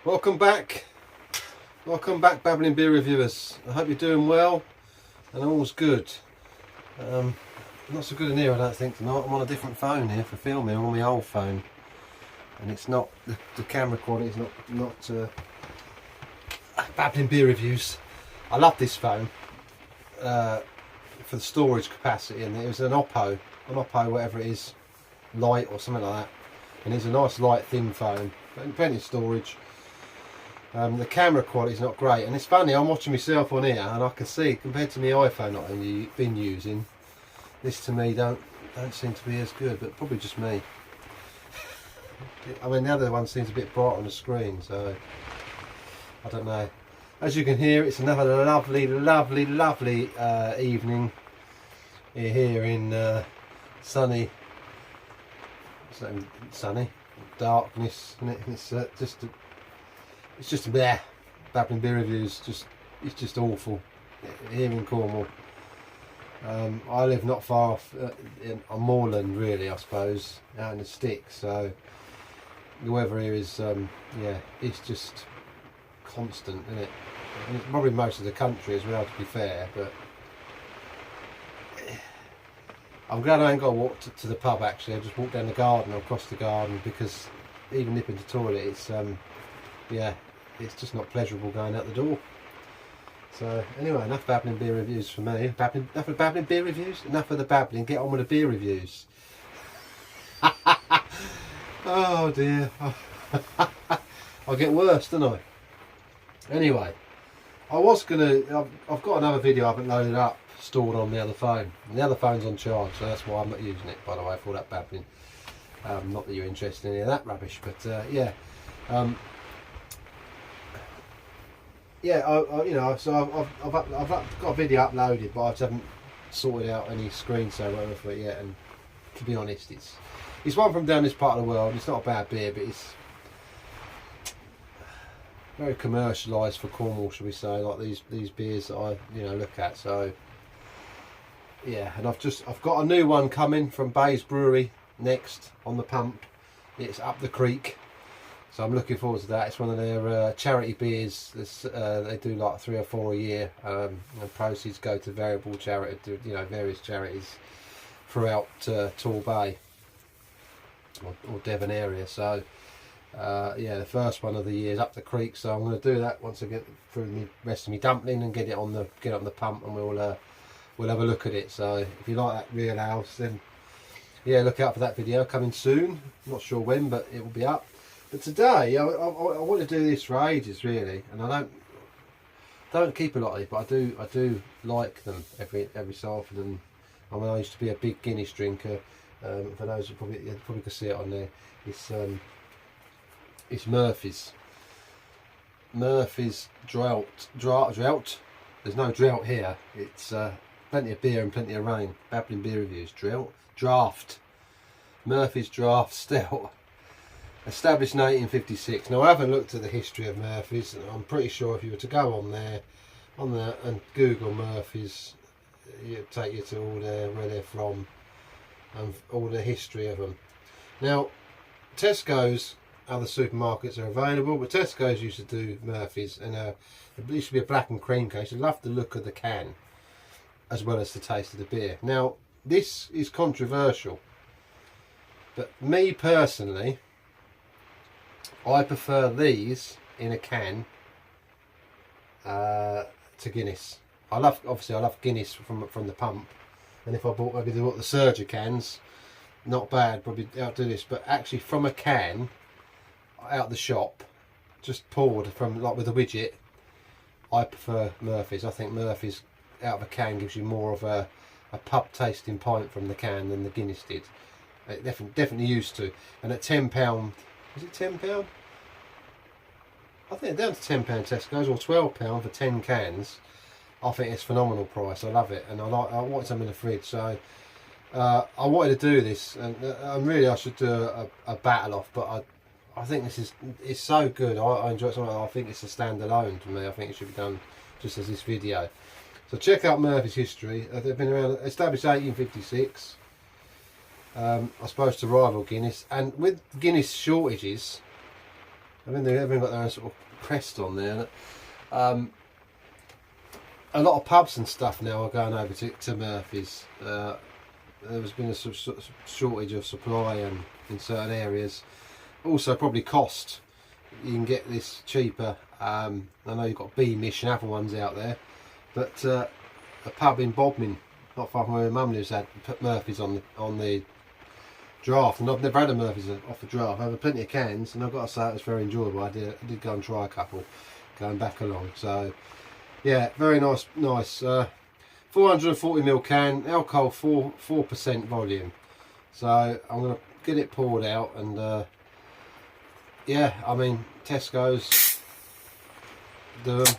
Welcome back, Babbling beer reviewers. I hope you're doing well and all's good. Not so good in here, I don't think tonight. I'm on a different phone here for filming. I'm on my old phone, and it's not the camera quality is not Babbling beer reviews. I love this phone for the storage capacity, and it was an Oppo, whatever it is, light or something like that, and it's a nice light thin phone, but plenty of storage. The camera quality is not great, and it's funny, I'm watching myself on here and I can see compared to my iPhone I've been using, this to me don't seem to be as good, but probably just me. I mean, the other one seems a bit bright on the screen, so I don't know. As you can hear, it's another lovely evening here in sunny darkness, and it's just bleh. Babbling beer reviews, it's just awful here in Cornwall. I live not far off on moorland, really, I suppose, out in the sticks, so the weather here is yeah, it's just constant, isn't it? And it's probably most of the country as well, to be fair, but I'm glad I ain't got to walk to the pub. Actually, I just walked down the garden or across the garden, because even nipping to the toilet, it's yeah, it's just not pleasurable going out the door. So anyway, enough babbling beer reviews for me. Enough of babbling beer reviews. Enough of the babbling. Get on with the beer reviews. Oh dear. I'll get worse, don't I? Anyway, I've got another video I haven't loaded up, stored on the other phone. And the other phone's on charge, so that's why I'm not using it, by the way, for all that babbling. Not that you're interested in any of that rubbish, but yeah. Yeah, you know, so I've got a video uploaded, but I just haven't sorted out any screen saver for it yet. And to be honest, it's one from down this part of the world. It's not a bad beer, but it's very commercialised for Cornwall, shall we say, like these beers that I look at. So yeah, and I've got a new one coming from Bayes Brewery next on the pump. It's up the creek. So I'm looking forward to that. It's one of their charity beers. They do like 3 or 4 a year, and proceeds go to various charities throughout Torbay or Devon area. So yeah, the first one of the year is up the creek. So I'm going to do that once I get through the rest of my dumpling and get on the pump, and we'll have a look at it. So if you like that real house, then yeah, look out for that video coming soon. Not sure when, but it will be up. But today, I want to do this for ages, really, and I don't keep a lot of these, but I do like them every so often. And I mean, I used to be a big Guinness drinker. For those who probably can see it on there, it's Murphy's drought. There's no drought here. It's plenty of beer and plenty of rain. Babbling beer reviews. Draft. Murphy's Draft Stout. Established in 1856. Now I haven't looked at the history of Murphy's, and I'm pretty sure if you were to go on there and Google Murphy's, it'd take you to all where they're from and all the history of them. Now Tesco's, other supermarkets are available, but Tesco's used to do Murphy's, and it used to be a black and cream can. I love the look of the can as well as the taste of the beer. Now this is controversial, but me personally, I prefer these in a can to Guinness. I love Guinness from the pump, and if I bought maybe the Surger cans, not bad, probably outdo this. But actually, from a can out the shop, just poured from like with a widget, I prefer Murphy's. I think Murphy's out of a can gives you more of a pub tasting pint from the can than the Guinness did. It definitely used to. And at £10. Is it £10? I think they're down to £10 Tesco's, or £12 for 10 cans. I think it's a phenomenal price. I love it, and I wanted some in the fridge. So I wanted to do this, and really I should do a battle off. But I think it's so good. I enjoy it so much. I think it's a standalone to me. I think it should be done just as this video. So check out Murphy's history. They've been around, established 1856. I suppose to rival Guinness, and with Guinness shortages, I mean, they've even got their own sort of crest on there. A lot of pubs and stuff now are going over to Murphy's. There's been a sort of shortage of supply in certain areas. Also, probably cost. You can get this cheaper. I know you've got Beamish and other ones out there, but a pub in Babbling, not far from where my mum lives, had put Murphy's on the draft, and I've never had a Murphy's off the draft. I have plenty of cans, and I've got to say it was very enjoyable. I did go and try a couple going back along. So yeah, very nice. 440ml can, alcohol 4% volume. So I'm gonna get it poured out, and yeah, I mean Tesco's do them.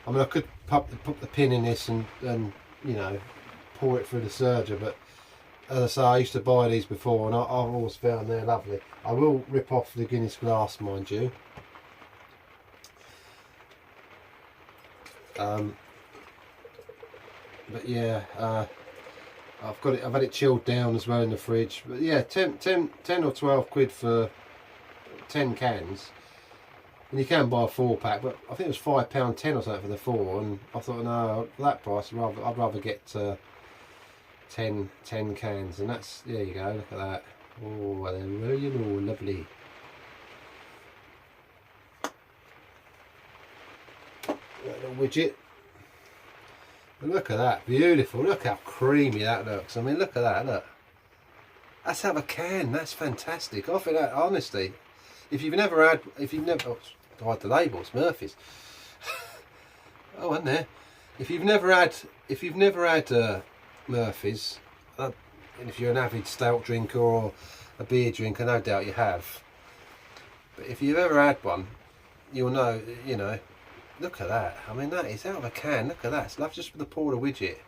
I mean, I could put the pin in this and you know, pour it through the serger, but as I say, I used to buy these before, and I've always found they're lovely. I will rip off the Guinness glass, mind you. But yeah, I've had it chilled down as well in the fridge. But yeah, 10 or 12 quid for 10 cans, and you can buy a 4-pack. But I think it was £5.10 or something for the 4, and I thought, no, for that price, I'd rather get 10 cans, and that's, there you go. Look at that. Oh, they're really lovely. That little widget. And look at that, beautiful. Look how creamy that looks. I mean, look at that, look. That's out of a can. That's fantastic. I think that, honestly, if you've never, oh, hide the label, it's Murphy's. Oh, isn't there? If you've never had Murphy's, and if you're an avid stout drinker or a beer drinker, no doubt you have. But if you've ever had one, you'll know, you know. Look at that. I mean, that is out of a can. Look at that. It's lovely just with the porter widget.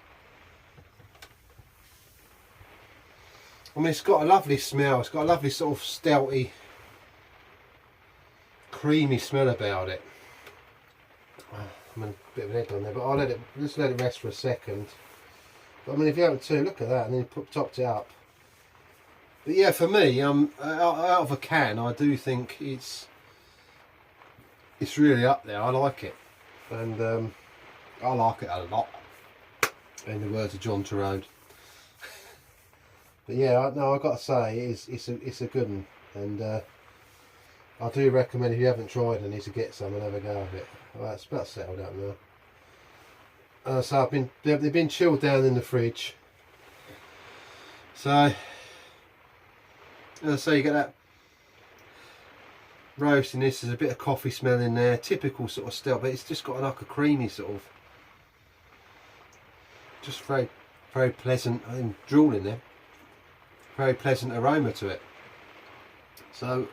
I mean, it's got a lovely smell. It's got a lovely sort of stouty, creamy smell about it. I'm in a bit of an egg on there, but I'll just let it rest for a second. But I mean, if you haven't too, look at that, and then you topped it up. But yeah, for me, out of a can, I do think it's really up there. I like it, and I like it a lot, in the words of John Turone. But yeah, no, I've got to say, it's a good one, and I do recommend, if you haven't tried any, to get some and have a go of it. Well, it's about settled out now. So they've been chilled down in the fridge. So as I say, you get that roasting. This is a bit of coffee smell in there, typical sort of stout, but it's just got like a creamy sort of, just very, very pleasant. I think drooling there. Very pleasant aroma to it. So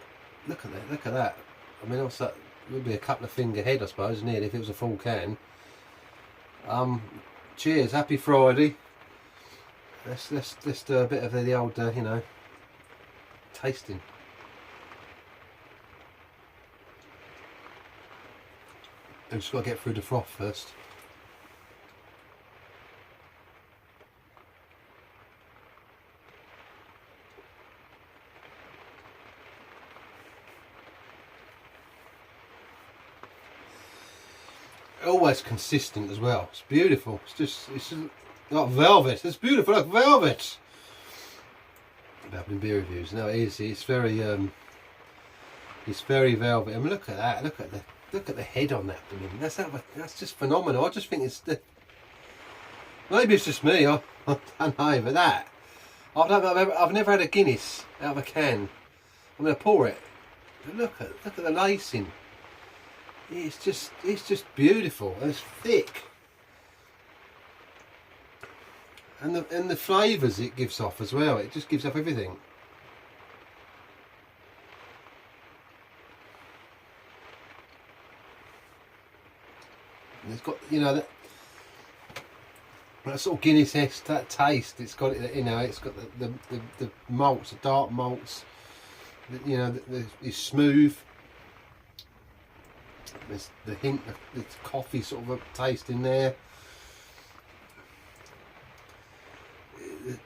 look at that, look at that. I mean, also that would be a couple of finger head, I suppose, nearly, if it was a full can. Cheers, happy Friday. Let's do a bit of the old, you know, tasting. I've just got to get through the froth first. Always consistent as well. It's beautiful. It's just like velvet. It's beautiful, like velvet. Babbling beer reviews. No, it is. It's very velvet. I mean, look at that. Look at the head on that balloon. That's just phenomenal. I just think it's maybe it's just me. I don't know, but that I've never had a Guinness out of a can. I'm going to pour it. But look at the lacing. It's just beautiful. It's thick, and the flavours it gives off as well. It just gives off everything. And it's got, you know, that sort of Guinness-esque, that taste. It's got it, you know. It's got the malts, the dark malts. You know, it's smooth. There's the hint of the coffee sort of a taste in there.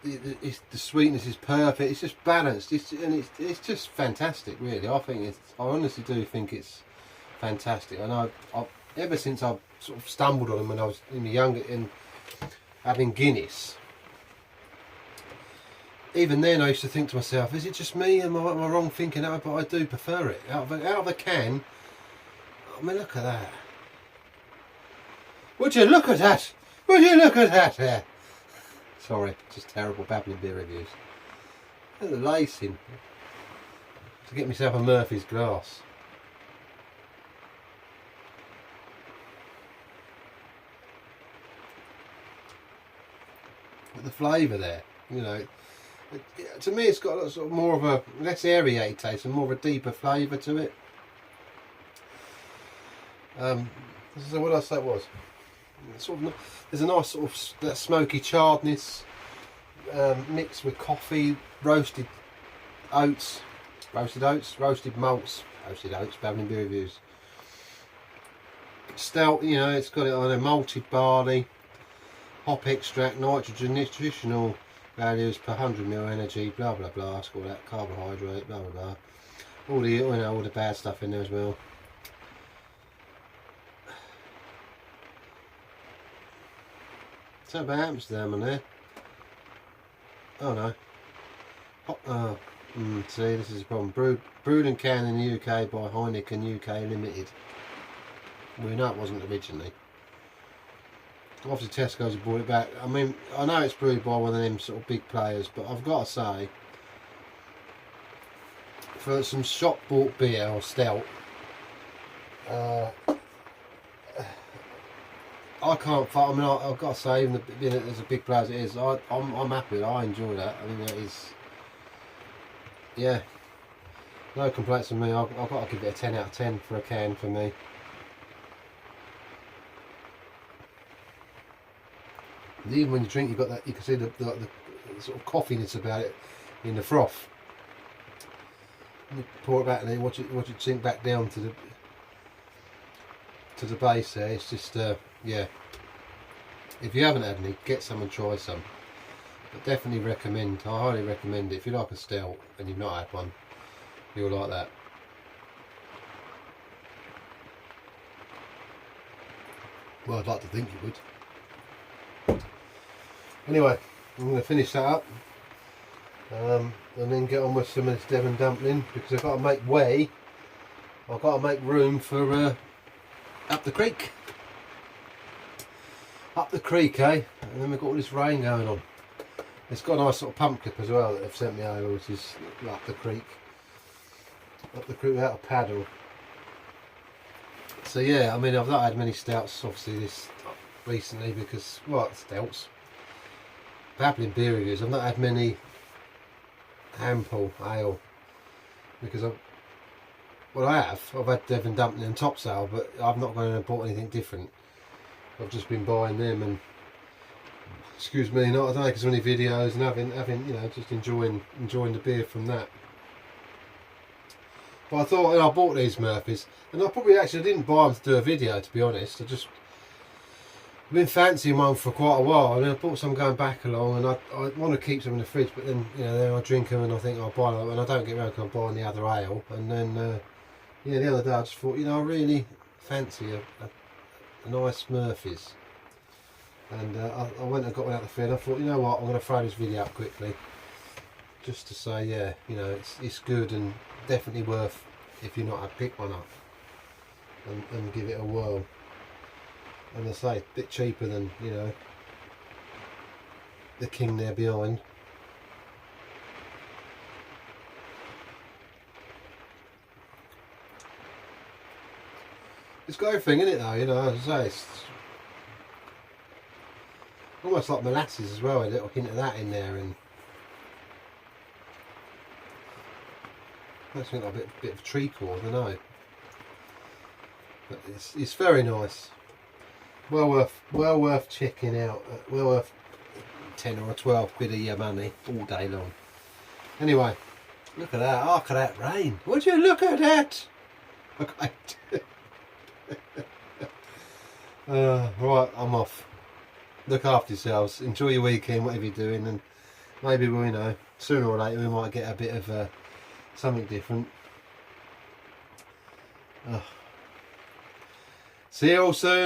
the sweetness is perfect. It's just balanced. It's just fantastic, really. I honestly do think it's fantastic. And ever since I've sort of stumbled on them when I was in the younger in having Guinness. Even then, I used to think to myself, is it just me? Am I wrong thinking that? But I do prefer it out of a can. I mean, look at that. Would you look at that? Would you look at that? Yeah. Sorry, just terrible babbling beer reviews. Look at the lacing. To get myself a Murphy's glass. But the flavour there, you know, to me it's got a sort of more of a less aerated taste and more of a deeper flavour to it. So what did I say it was? Sort of, there's a nice sort of that smoky charredness mixed with coffee, roasted malts, babbling beer reviews. Stout, you know, it's got it on a malted barley, hop extract, nitrogen, nutritional values per 100ml energy, blah blah blah. It's got all that carbohydrate, blah blah blah. All the all the bad stuff in there as well. Is that about Amsterdam on there? Oh no. See, this is a problem. Brewed and canned in the UK by Heineken UK Limited. We know it wasn't originally. Obviously Tesco's have brought it back. I mean, I know it's brewed by one of them sort of big players, but I've got to say, for some shop bought beer or stout, I can't. I mean, I've got to say, even as a big player as it is, I'm happy with it. I enjoy that. I mean, that is, yeah, no complaints from me. I've got to give it a 10 out of 10 for a can for me. And even when you drink, you've got that. You can see the sort of coffiness about it in the froth. You pour it back and then watch it sink back down to the base there. It's just yeah, if you haven't had any, get some and try some, but definitely recommend. I highly recommend it. If you like a stout and you've not had one, you'll like that. Well, I'd like to think you would. Anyway, I'm going to finish that up and then get on with some of this Devon dumpling, because I've got to make way. I've got to make room for up the creek. Up the creek, eh? And then we've got all this rain going on. It's got a nice sort of pump clip as well that they've sent me over, which is up the creek. Up the creek without a paddle. So yeah, I mean, I've not had many stouts obviously this recently because, well, stouts. Babbling beer reviews. I've not had many ample ale because I've had Devon dumpling and topsail, but I've not gone and bought anything different. I've just been buying them and, excuse me, not making so many videos and having you know, just enjoying the beer from that. But I thought, and I bought these Murphys, and I didn't buy them to do a video, to be honest. I've been fancying one for quite a while, and I bought some going back along, and I want to keep some in the fridge, but then, you know, then I drink them and I think I'll buy them, and I don't get around to buying the other ale. And then yeah, the other day I just thought, you know, I really fancy a nice Murphy's, and I went and got one out the fridge. I thought, you know what, I'm going to throw this video up quickly just to say, yeah, you know, it's good and definitely worth, if you're not, I'd pick one up and give it a whirl. And I say, a bit cheaper than, you know, the King there behind. It's got everything in it though, you know, as I say, it's almost like molasses as well, a little hint of that in there, and I think like a bit of treacle, I don't know. But it's very nice. Well worth checking out. Well worth 10 or 12 quid of your money all day long. Anyway, look at that. Look at that rain. Would you look at that? Okay. Right, I'm off. Look after yourselves. Enjoy your weekend, whatever you're doing, and maybe we'll, you know, sooner or later we might get a bit of something different. See you all soon.